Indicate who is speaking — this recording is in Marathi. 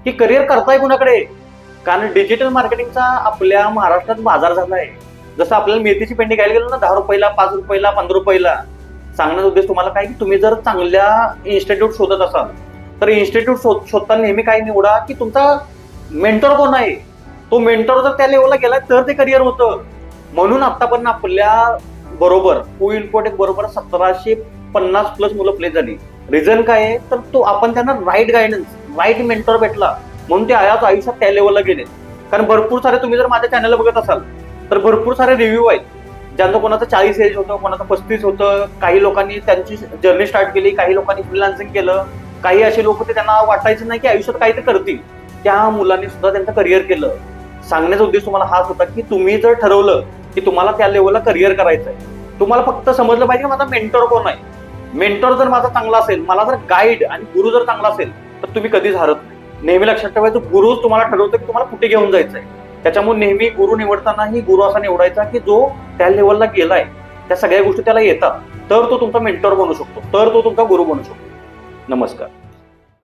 Speaker 1: की करिअर करताय कुणाकडे. कारण डिजिटल मार्केटिंगचा आपल्या महाराष्ट्रात बाजार झाला आहे. जसं आपल्याला मेथीची पेंडी घ्यायला गेलो ना 10 रुपयाला, 5 रुपयाला, 15 रुपयाला. सांगण्याचा उद्देश तुम्हाला काय की तुम्ही जर चांगल्या इन्स्टिट्यूट शोधत असाल तर इन्स्टिट्यूट शोधताना नेहमी काय निवडा की तुमचा मेंटर कोण आहे. तो मेंटर जर त्या लेवलला गेला तर ते करिअर होतं. म्हणून आतापर्यंत आपल्या बरोबर कोइन्फोटेक बरोबर 1750 प्लस मुलं प्ले झाली. रिझन काय आहे तर तो आपण त्यांना राईट गायडन्स, राईट मेंटर भेटला म्हणून ते आयुष्यात त्या लेवलला गेले. कारण भरपूर सारे तुम्ही जर माझ्या चॅनलला बघत असाल तर भरपूर सारे रिव्ह्यू आहेत ज्यांचं कोणाचं 40 एज होतं, कोणाचं 35 होतं. काही लोकांनी त्यांची जर्नी स्टार्ट केली, काही लोकांनी फ्रीलान्सिंग केलं, काही असे लोक होते त्यांना वाटायचं नाही की आयुष्यात काहीतरी करतील. त्या मुलांनी सुद्धा त्यांचं करिअर केलं. सांगण्याचा उद्देश तुम्हाला हाच होता की तुम्ही जर ठरवलं की तुम्हाला त्या लेवलला करिअर करायचं आहे, तुम्हाला फक्त समजलं पाहिजे की माझा मेंटर कोण आहे. मेंटर जर माझा चांगला असेल, मला जर गाईड आणि गुरु जर चांगला असेल तर तुम्ही कधीच हरत नाही. नेहमी लक्षात ठेवायचं गुरुच तुम्हाला ठरवतो की तुम्हाला कुठे घेऊन जायचंय. त्याच्यामुळे नेहमी गुरु निवडतानाही गुरु असा निवडायचा की जो त्या लेवलला गेलाय, त्या सगळ्या गोष्टी त्याला येतात, तर तो तुमचा मेंटर बनू शकतो, तर तो तुमचा गुरु बनू शकतो. नमस्कार.